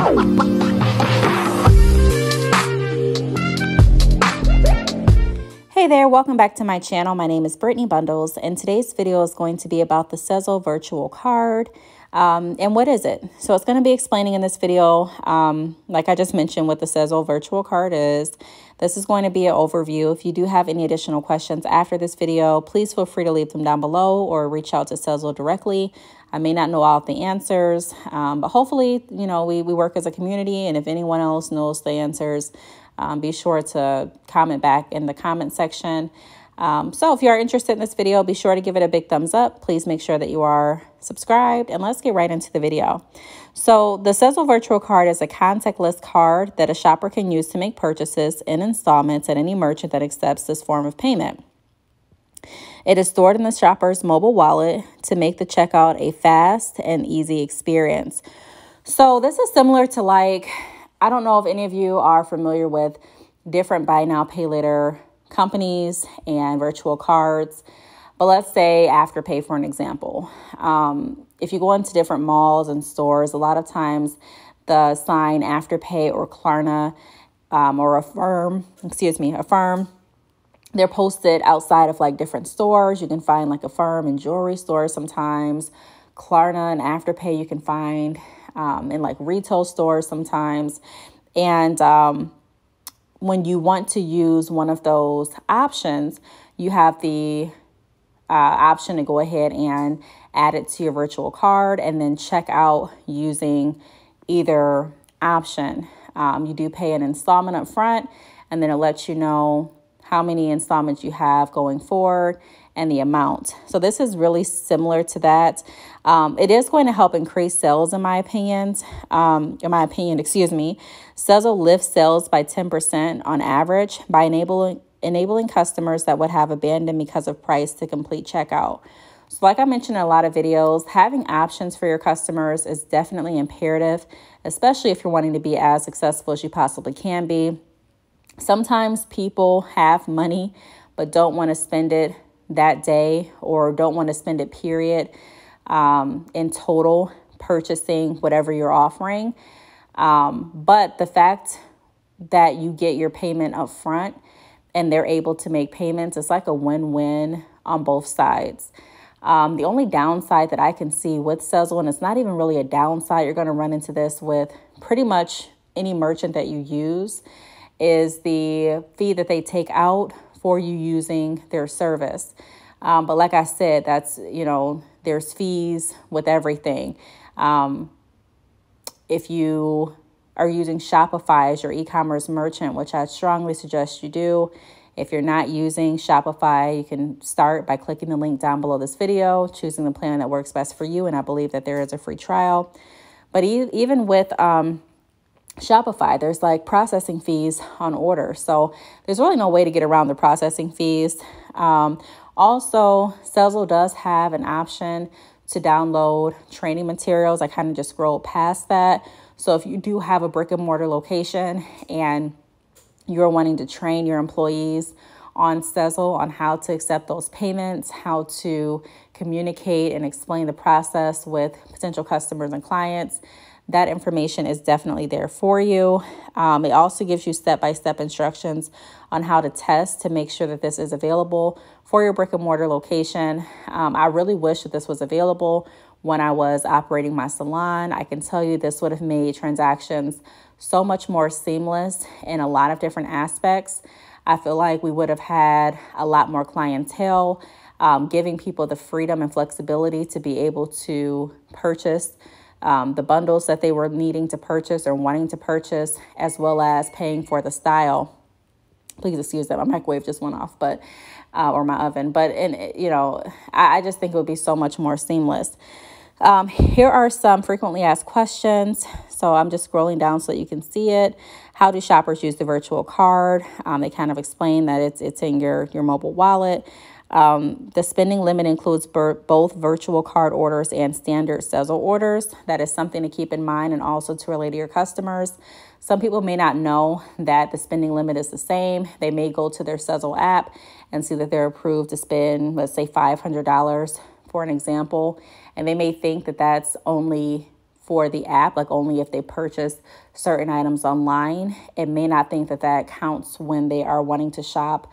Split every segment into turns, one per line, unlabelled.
Hey there, welcome back to my channel. My name is Brittney Bundles, and today's video is going to be about the Sezzle virtual card. And what is it? So it's going to be explaining in this video, like I just mentioned, what the Sezzle virtual card is. This is going to be an overview. If you do have any additional questions after this video, please feel free to leave them down below or reach out to Sezzle directly. I may not know all of the answers, but hopefully, you know, we work as a community, and if anyone else knows the answers, be sure to comment back in the comment section. So if you are interested in this video, be sure to give it a big thumbs up. Please make sure that you are subscribed, and let's get right into the video. So the Sezzle virtual card is a contactless card that a shopper can use to make purchases in installments at any merchant that accepts this form of payment. It is stored in the shopper's mobile wallet to make the checkout a fast and easy experience. So this is similar to, like, I don't know if any of you are familiar with different buy now, pay later companies and virtual cards, but let's say Afterpay for an example. If you go into different malls and stores, a lot of times the sign Afterpay or Klarna or Affirm, they're posted outside of like different stores. You can find like Affirm in jewelry stores sometimes. Klarna and Afterpay you can find in like retail stores sometimes. And when you want to use one of those options, you have the option to go ahead and add it to your virtual card and then check out using either option. You do pay an installment up front, and then it lets you know how many installments you have going forward and the amount. So this is really similar to that. It is going to help increase sales, in my opinion. Sezzle lifts sales by 10% on average by enabling customers that would have abandoned because of price to complete checkout. So like I mentioned in a lot of videos, having options for your customers is definitely imperative, especially if you're wanting to be as successful as you possibly can be. Sometimes people have money but don't want to spend it that day or don't want to spend it period in total purchasing whatever you're offering. But the fact that you get your payment up front and they're able to make payments, it's like a win-win on both sides. The only downside that I can see with Sezzle, and it's not even really a downside, you're going to run into this with pretty much any merchant that you use, is the fee that they take out for you using their service. But like I said, that's, you know, there's fees with everything. If you are using Shopify as your e-commerce merchant, which I strongly suggest you do. If you're not using Shopify, you can start by clicking the link down below this video, choosing the plan that works best for you. And I believe that there is a free trial. But even with Shopify, there's like processing fees on order. So there's really no way to get around the processing fees. Also, Sezzle does have an option to download training materials. I kind of just scrolled past that. So if you do have a brick and mortar location and you're wanting to train your employees on Sezzle on how to accept those payments, how to communicate and explain the process with potential customers and clients, that information is definitely there for you. It also gives you step-by-step instructions on how to test to make sure that this is available for your brick and mortar location. I really wish that this was available when I was operating my salon. I can tell you this would have made transactions so much more seamless in a lot of different aspects. I feel like we would have had a lot more clientele, giving people the freedom and flexibility to be able to purchase the bundles that they were needing to purchase or wanting to purchase, as well as paying for the style. Please excuse that, my microwave just went off, but or my oven. But I just think it would be so much more seamless. Here are some frequently asked questions. So I'm just scrolling down so that you can see it. How do shoppers use the virtual card? They kind of explain that it's in your mobile wallet. The spending limit includes both virtual card orders and standard Sezzle orders. That is something to keep in mind, and also to relate to your customers. Some people may not know that the spending limit is the same. They may go to their Sezzle app and see that they're approved to spend, let's say, $500 for an example, and they may think that that's only for the app, like only if they purchase certain items online. It may not think that that counts when they are wanting to shop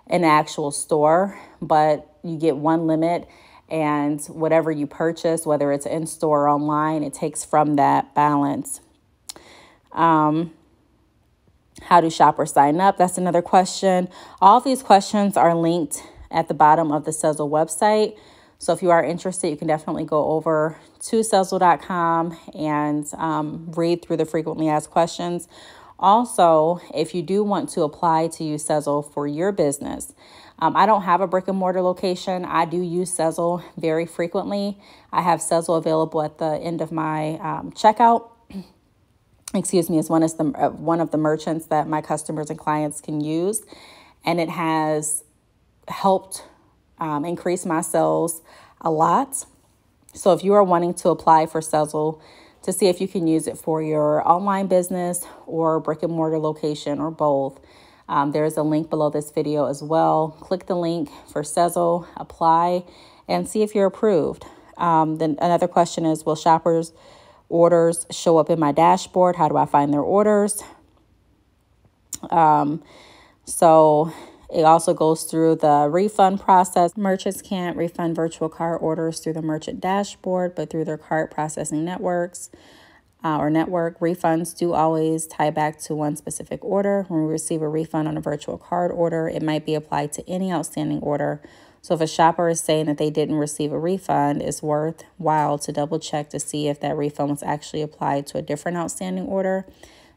in an actual store, but you get one limit, and whatever you purchase, whether it's in store or online, it takes from that balance. How do shoppers sign up? That's another question. All of these questions are linked at the bottom of the Sezzle website. So if you are interested, you can definitely go over to Sezzle.com and read through the frequently asked questions. Also, if you do want to apply to use Sezzle for your business, I don't have a brick and mortar location. I do use Sezzle very frequently. I have Sezzle available at the end of my checkout. Excuse me, as one of the merchants that my customers and clients can use. And it has helped increase my sales a lot. So if you are wanting to apply for Sezzle to see if you can use it for your online business or brick and mortar location or both, there's a link below this video as well. Click the link for Sezzle, apply, and see if you're approved. Then another question is, will shoppers' orders show up in my dashboard? How do I find their orders? So it also goes through the refund process. Merchants can't refund virtual cart orders through the merchant dashboard, but through their cart processing networks or network. Refunds do always tie back to one specific order. When we receive a refund on a virtual card order, it might be applied to any outstanding order. So if a shopper is saying that they didn't receive a refund, it's worthwhile to double check to see if that refund was actually applied to a different outstanding order.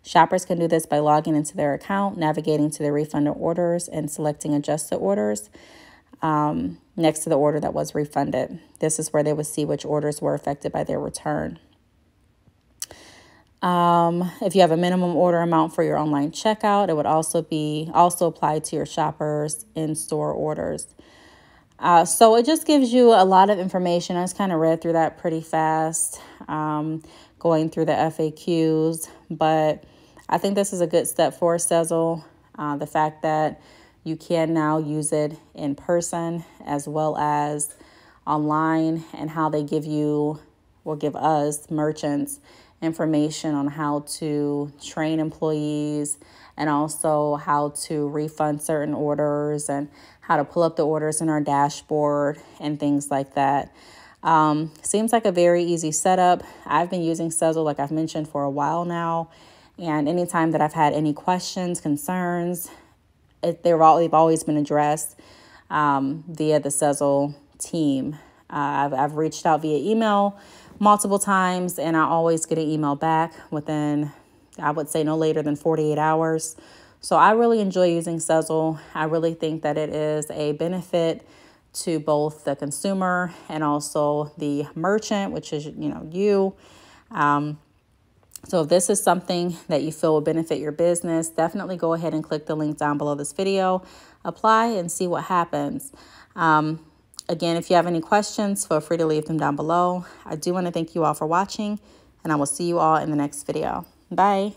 Shoppers can do this by logging into their account, navigating to their refunded orders, and selecting adjusted orders next to the order that was refunded. This is where they would see which orders were affected by their return. If you have a minimum order amount for your online checkout, it would also apply to your shoppers in-store orders. So it just gives you a lot of information. I just kind of read through that pretty fast, going through the FAQs, but I think this is a good step for Sezzle. The fact that you can now use it in person as well as online, and how they give us merchants information on how to train employees and also how to refund certain orders and how to pull up the orders in our dashboard and things like that. Seems like a very easy setup. I've been using Sezzle, like I've mentioned, for a while now. And anytime that I've had any questions, concerns, they've always been addressed via the Sezzle team. I've reached out via email multiple times, and I always get an email back within, I would say, no later than 48 hours. So I really enjoy using Sezzle. I really think that it is a benefit to both the consumer and also the merchant, which is, you. So if this is something that you feel will benefit your business, definitely go ahead and click the link down below this video, apply, and see what happens. Again, if you have any questions, feel free to leave them down below. I do want to thank you all for watching, and I will see you all in the next video. Bye.